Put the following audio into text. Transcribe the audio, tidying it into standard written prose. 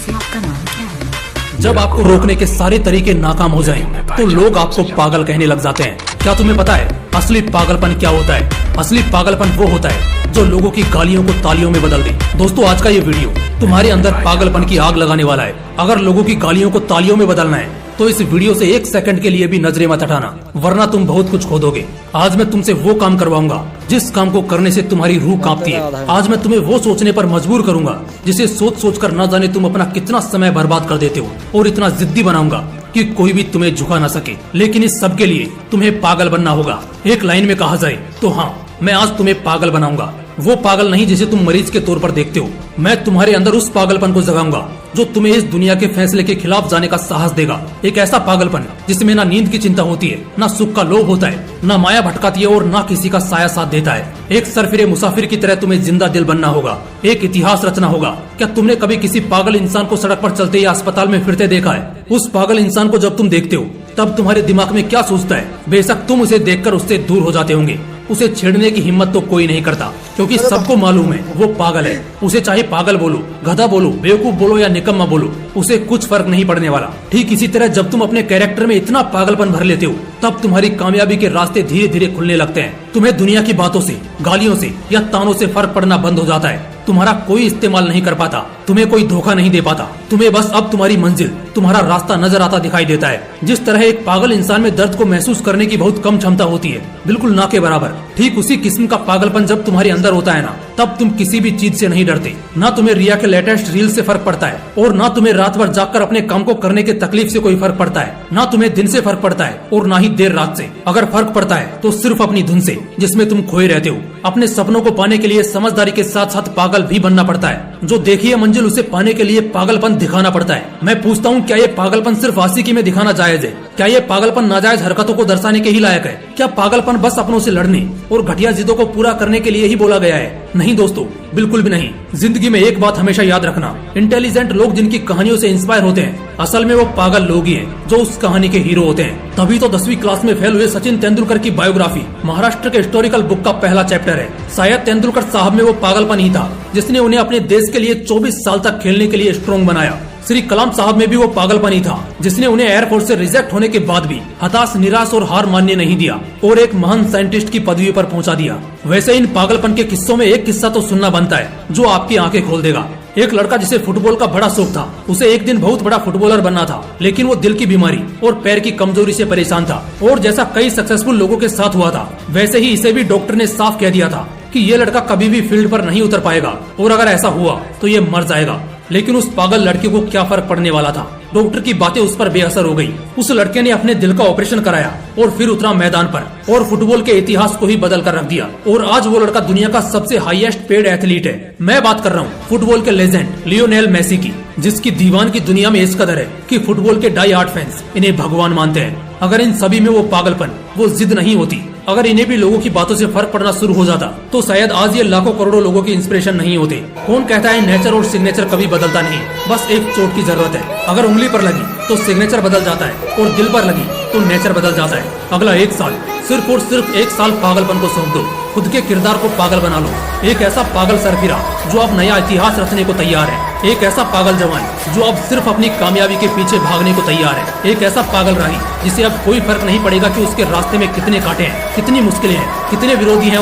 वैसे आपका नाम क्या है? जब आपको रोकने के सारे तरीके नाकाम हो जाएं, तो लोग आपको पागल कहने लग जाते हैं। क्या तुम्हें पता है असली पागलपन क्या होता है? असली पागलपन वो होता है जो लोगों की गालियों को तालियों में बदल दे। दोस्तों, आज का ये वीडियो तुम्हारे अंदर पागलपन की आग लगाने वाला है। अगर लोगों की गालियों को तालियों में बदलना है तो इस वीडियो से एक सेकंड के लिए भी नजरें मत हटाना, वरना तुम बहुत कुछ खो दोगे। आज मैं तुमसे वो काम करवाऊंगा जिस काम को करने से तुम्हारी रूह कांपती है। आज मैं तुम्हें वो सोचने पर मजबूर करूंगा जिसे सोच सोच कर न जाने तुम अपना कितना समय बर्बाद कर देते हो, और इतना जिद्दी बनाऊंगा कि कोई भी तुम्हें झुका ना सके। लेकिन इस सब के लिए तुम्हें पागल बनना होगा। एक लाइन में कहा जाए तो हाँ, मैं आज तुम्हें पागल बनाऊंगा। वो पागल नहीं जिसे तुम मरीज के तौर पर देखते हो। मैं तुम्हारे अंदर उस पागलपन को जगाऊंगा जो तुम्हें इस दुनिया के फैसले के खिलाफ जाने का साहस देगा। एक ऐसा पागलपन जिसमें ना नींद की चिंता होती है, ना सुख का लोभ होता है, ना माया भटकाती है और ना किसी का साया साथ देता है। एक सरफिरे मुसाफिर की तरह तुम्हें जिंदा दिल बनना होगा, एक इतिहास रचना होगा। क्या तुमने कभी किसी पागल इंसान को सड़क पर चलते या अस्पताल में फिरते देखा है? उस पागल इंसान को जब तुम देखते हो तब तुम्हारे दिमाग में क्या सोचता है? बेशक तुम उसे देखकर उससे दूर हो जाते होंगे। उसे छेड़ने की हिम्मत तो कोई नहीं करता, क्योंकि सबको मालूम है वो पागल है। उसे चाहे पागल बोलो, गधा बोलो, बेवकूफ बोलो या निकम्मा बोलो, उसे कुछ फर्क नहीं पड़ने वाला। ठीक इसी तरह जब तुम अपने कैरेक्टर में इतना पागलपन भर लेते हो तब तुम्हारी कामयाबी के रास्ते धीरे धीरे खुलने लगते हैं। तुम्हें दुनिया की बातों से, गालियों से या तानों से फर्क पड़ना बंद हो जाता है। तुम्हारा कोई इस्तेमाल नहीं कर पाता, तुम्हें कोई धोखा नहीं दे पाता। तुम्हें बस अब तुम्हारी मंजिल, तुम्हारा रास्ता नजर आता दिखाई देता है। जिस तरह एक पागल इंसान में दर्द को महसूस करने की बहुत कम क्षमता होती है, बिल्कुल ना के बराबर, ठीक उसी किस्म का पागलपन जब तुम्हारे अंदर होता है ना, तब तुम किसी भी चीज से नहीं डरते। ना तुम्हें रिया के लेटेस्ट रील से फर्क पड़ता है, और ना तुम्हें रात भर जागकर अपने काम को करने के तकलीफ से कोई फर्क पड़ता है। ना तुम्हें दिन से फर्क पड़ता है और ना ही देर रात से। अगर फर्क पड़ता है तो सिर्फ अपनी धुन से, जिसमें तुम खोए रहते हो। अपने सपनों को पाने के लिए समझदारी के साथ साथ पागल भी बनना पड़ता है। जो देखी है मंजिल, उसे पाने के लिए पागलपन दिखाना पड़ता है। मैं पूछता हूँ, क्या ये पागलपन सिर्फ आशिकी में दिखाना जायज है? क्या ये पागलपन नाजायज हरकतों को दर्शाने के ही लायक है? क्या पागलपन बस अपनों से लड़ने और घटिया जिद्दों को पूरा करने के लिए ही बोला गया है? नहीं दोस्तों, बिल्कुल भी नहीं। जिंदगी में एक बात हमेशा याद रखना, इंटेलिजेंट लोग जिनकी कहानियों से इंस्पायर होते हैं, असल में वो पागल लोग ही हैं जो उस कहानी के हीरो होते हैं। तभी तो 10वीं क्लास में फेल हुए सचिन तेंदुलकर की बायोग्राफी महाराष्ट्र के हिस्टोरिकल बुक का पहला चैप्टर है। शायद तेंदुलकर साहब में वो पागलपन ही था जिसने उन्हें अपने देश के लिए 24 साल तक खेलने के लिए स्ट्रॉन्ग बनाया। श्री कलाम साहब में भी वो पागलपन ही था जिसने उन्हें एयरफोर्स से रिजेक्ट होने के बाद भी हताश, निराश और हार मानने नहीं दिया और एक महान साइंटिस्ट की पदवी पर पहुंचा दिया। वैसे इन पागलपन के किस्सों में एक किस्सा तो सुनना बनता है जो आपकी आंखें खोल देगा। एक लड़का जिसे फुटबॉल का बड़ा शौक था, उसे एक दिन बहुत बड़ा फुटबॉलर बनना था, लेकिन वो दिल की बीमारी और पैर की कमजोरी से परेशान था। और जैसा कई सक्सेसफुल लोगों के साथ हुआ था, वैसे ही इसे भी डॉक्टर ने साफ कह दिया था कि ये लड़का कभी भी फील्ड पर नहीं उतर पाएगा, और अगर ऐसा हुआ तो ये मर जाएगा। लेकिन उस पागल लड़के को क्या फर्क पड़ने वाला था? डॉक्टर की बातें उस पर बेअसर हो गई। उस लड़के ने अपने दिल का ऑपरेशन कराया और फिर उतरा मैदान पर और फुटबॉल के इतिहास को ही बदल कर रख दिया। और आज वो लड़का दुनिया का सबसे हाईएस्ट पेड एथलीट है। मैं बात कर रहा हूँ फुटबॉल के लेजेंड लियोनेल मेसी की, जिसकी दीवान की दुनिया में इस कदर है कि फुटबॉल के डाई हार्ड फैंस इन्हें भगवान मानते हैं। अगर इन सभी में वो पागलपन, वो जिद नहीं होती, अगर इन्हें भी लोगों की बातों से फर्क पड़ना शुरू हो जाता, तो शायद आज ये लाखों करोड़ों लोगों की इंस्पिरेशन नहीं होते। कौन कहता है नेचर और सिग्नेचर कभी बदलता नहीं? बस एक चोट की जरूरत है। अगर उंगली पर लगी तो सिग्नेचर बदल जाता है, और दिल पर लगी तो नेचर बदल जाता है। अगला एक साल, सिर्फ और सिर्फ एक साल पागलपन को सौंप दो। खुद के किरदार को पागल बना लो। एक ऐसा पागल सरफिरा जो अब नया इतिहास रचने को तैयार है। एक ऐसा पागल जवान जो अब सिर्फ अपनी कामयाबी के पीछे भागने को तैयार है। एक ऐसा पागल राही जिसे अब कोई फर्क नहीं पड़ेगा कि उसके रास्ते में कितने कांटे हैं, कितनी मुश्किलें हैं, कितने विरोधी हैं